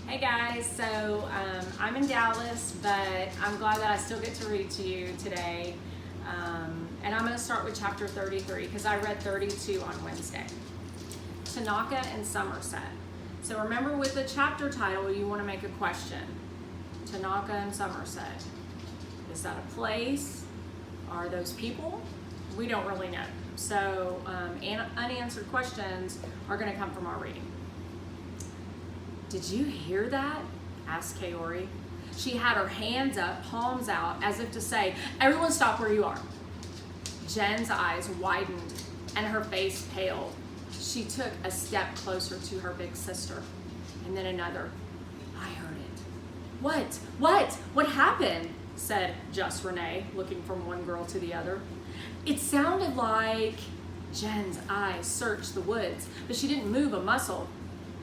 Hey guys, so I'm in Dallas, but I'm glad that I still get to read to you today. And I'm going to start with chapter 33 because I read 32 on Wednesday. Tanaka and Somerset. So remember, with the chapter title, you want to make a question. Tanaka and Somerset. Is that a place? Are those people? We don't really know. So unanswered questions are going to come from our reading. Did you hear that? Asked Kaori. She had her hands up, palms out, as if to say, everyone stop where you are. Jen's eyes widened and her face paled. She took a step closer to her big sister, and then another. I heard it. What happened? Said just Renee, looking from one girl to the other. It sounded like... Jen's eyes searched the woods, but she didn't move a muscle.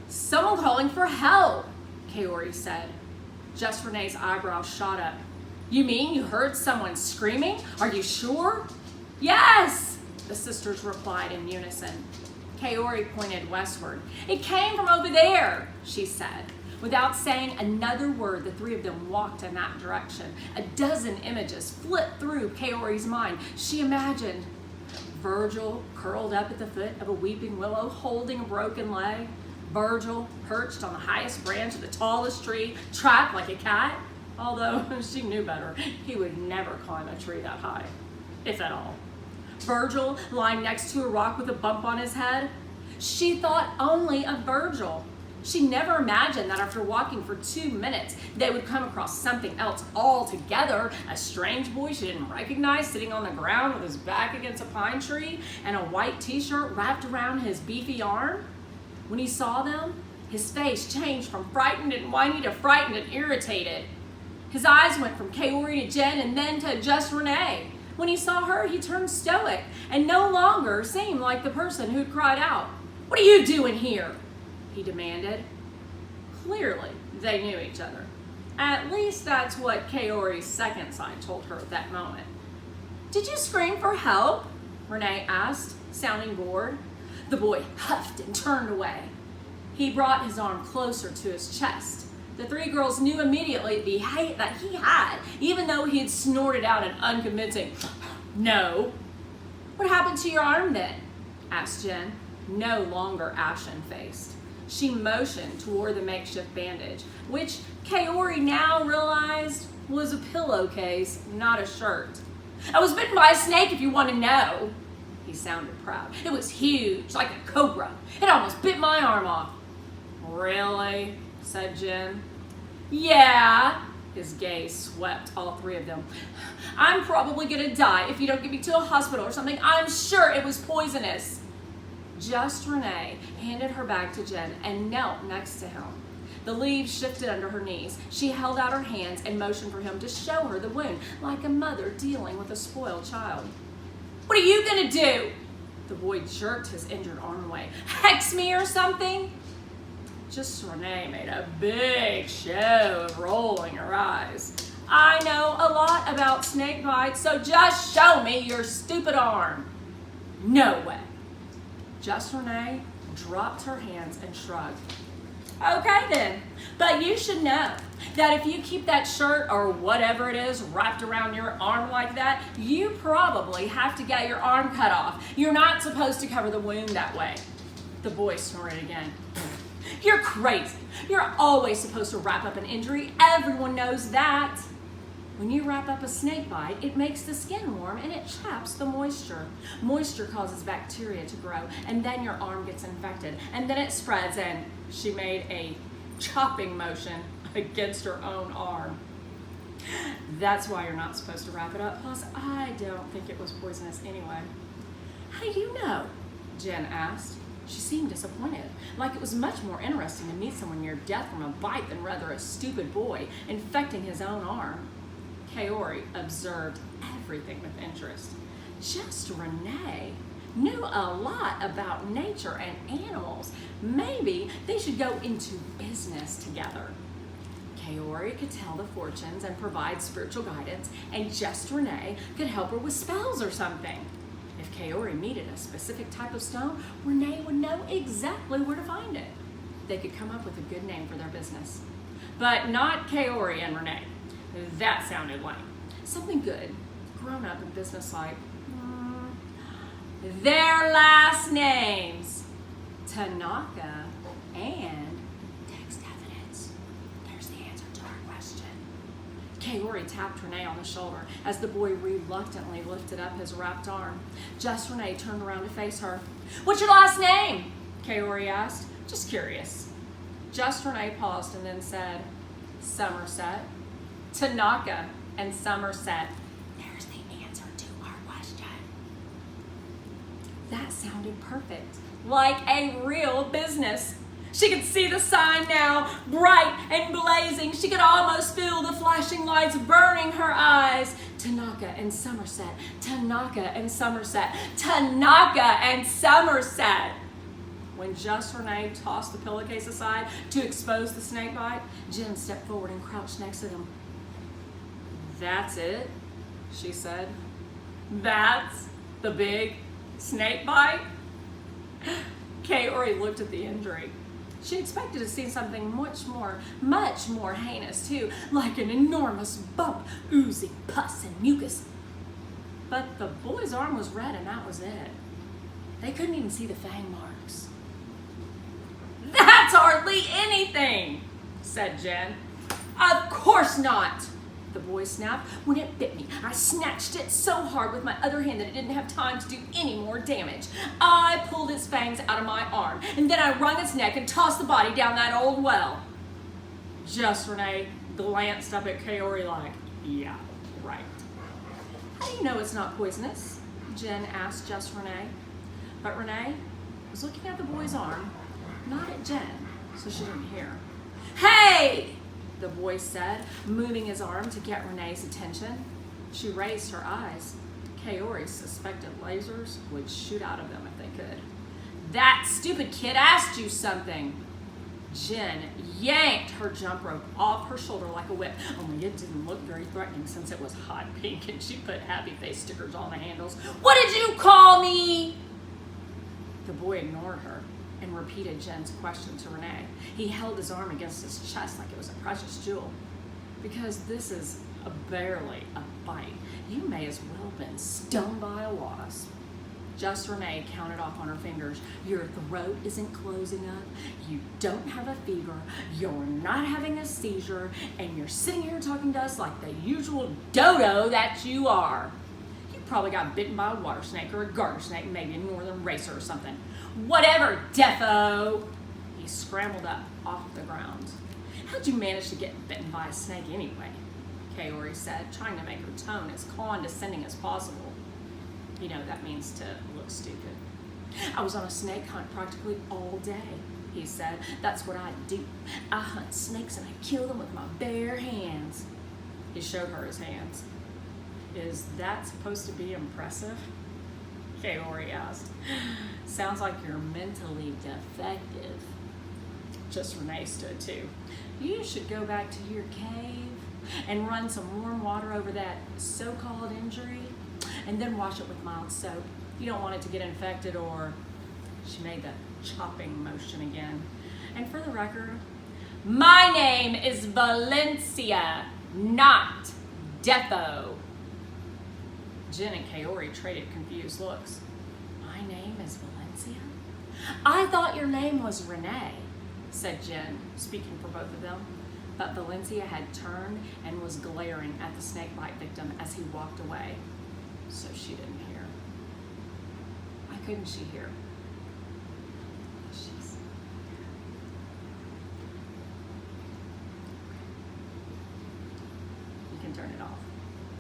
Someone calling for help, Kaori said. Just Renee's eyebrows shot up. You mean you heard someone screaming? Are you sure? Yes, the sisters replied in unison. Kaori pointed westward. It came from over there, she said. Without saying another word, the three of them walked in that direction. A dozen images flipped through Kaori's mind. She imagined Virgil curled up at the foot of a weeping willow, holding a broken leg. Virgil perched on the highest branch of the tallest tree, trapped like a cat. Although she knew better, he would never climb a tree that high, if at all. Virgil lying next to a rock with a bump on his head. She thought only of Virgil. She never imagined that after walking for 2 minutes, they would come across something else altogether. A strange boy she didn't recognize sitting on the ground with his back against a pine tree and a white t-shirt wrapped around his beefy arm. When he saw them, his face changed from frightened and whiny to frightened and irritated. His eyes went from Kaori to Jen and then to just Renee. When he saw her, he turned stoic and no longer seemed like the person who'd cried out. What are you doing here? He demanded. Clearly, they knew each other. At least that's what Kaori's second side told her at that moment. Did you scream for help? Renee asked, sounding bored. The boy huffed and turned away. He brought his arm closer to his chest. The three girls knew immediately that he had, even though he had snorted out an unconvincing no. What happened to your arm then? Asked Jen, no longer ashen-faced. She motioned toward the makeshift bandage, which Kaori now realized was a pillowcase, not a shirt. I was bitten by a snake, if you want to know. He sounded proud. It was huge, like a cobra. It almost bit my arm off. Really? Said Jen. Yeah. His gaze swept all three of them. I'm probably gonna die if you don't get me to a hospital or something. I'm sure it was poisonous. Just Renee handed her bag to Jen and knelt next to him. The leaves shifted under her knees. She held out her hands and motioned for him to show her the wound, like a mother dealing with a spoiled child. What are you gonna do? The boy jerked his injured arm away. Hex me or something? Just Renee made a big show of rolling her eyes. I know a lot about snake bites, so just show me your stupid arm. No way. Just Renee dropped her hands and shrugged. Okay then, but you should know that if you keep that shirt or whatever it is wrapped around your arm like that, you probably have to get your arm cut off. You're not supposed to cover the wound that way. The boy snorted again. You're crazy. You're always supposed to wrap up an injury. Everyone knows that. When you wrap up a snake bite, it makes the skin warm and it traps the moisture. Moisture causes bacteria to grow, and then your arm gets infected, and then it spreads, and she made a chopping motion against her own arm. That's why you're not supposed to wrap it up. Plus, I don't think it was poisonous anyway. How do you know? Jen asked. She seemed disappointed, like it was much more interesting to meet someone near death from a bite than rather a stupid boy infecting his own arm. Kaori observed everything with interest. Just Renee knew a lot about nature and animals. Maybe they should go into business together. Kaori could tell the fortunes and provide spiritual guidance, and just Renee could help her with spells or something. If Kaori needed a specific type of stone, Renee would know exactly where to find it. they could come up with a good name for their business. But not Kaori and Renee. That sounded lame. Something good, grown up and businesslike. Their last names, Tanaka and text evidence. There's the answer to our question. Kaori tapped Renee on the shoulder as the boy reluctantly lifted up his wrapped arm. Just Renee turned around to face her. What's your last name? Kaori asked, just curious. Just Renee paused and then said, Somerset. Tanaka and Somerset. There's the answer to our question. That sounded perfect, like a real business. She could see the sign now, bright and blazing. She could almost feel the flashing lights burning her eyes. Tanaka and Somerset, Tanaka and Somerset, Tanaka and Somerset. When Just Renee tossed the pillowcase aside to expose the snake bite, Jen stepped forward and crouched next to them. That's it, she said. That's the big snake bite? Kaori looked at the injury. She expected to see something much more heinous too, like an enormous bump, oozing pus and mucus. But the boy's arm was red and that was it. They couldn't even see the fang marks. That's hardly anything, said Jen. Of course not, the boy snapped. When it bit me, I snatched it so hard with my other hand that it didn't have time to do any more damage. I pulled its fangs out of my arm, and then I wrung its neck and tossed the body down that old well. Just Renee glanced up at Kaori like, yeah, right. How do you know it's not poisonous? Jen asked Just Renee. But Renee was looking at the boy's arm, not at Jen, so she didn't hear. Hey! The boy said, moving his arm to get Renee's attention. She raised her eyes. Kaori suspected lasers would shoot out of them if they could. That stupid kid asked you something. Jen yanked her jump rope off her shoulder like a whip, only it didn't look very threatening since it was hot pink and she put happy face stickers on the handles. What did you call me? The boy ignored her and repeated Jen's question to Renee. He held his arm against his chest like it was a precious jewel. Because this is barely a bite. You may as well have been stung by a wasp. Just Renee counted off on her fingers. Your throat isn't closing up. You don't have a fever. You're not having a seizure. And you're sitting here talking to us like the usual dodo that you are. You probably got bitten by a water snake or a garter snake, maybe a northern racer or something. Whatever, defo. He scrambled up off the ground. How'd you manage to get bitten by a snake anyway? Kaori said, trying to make her tone as condescending as possible. You know, that means to look stupid. I was on a snake hunt practically all day, he said. That's what I do. I hunt snakes and I kill them with my bare hands. He showed her his hands. Is that supposed to be impressive? Kaori asked. Sounds like you're mentally defective. Just Renee stood too. You should go back to your cave and run some warm water over that so-called injury and then wash it with mild soap. You don't want it to get infected or... She made the chopping motion again. And for the record, my name is Valencia, not Defo. Jen and Kaori traded confused looks. My name is Valencia? I thought your name was Renee, said Jen, speaking for both of them. But Valencia had turned and was glaring at the snakebite victim as he walked away. So she didn't hear. Why couldn't she hear? You can turn it off.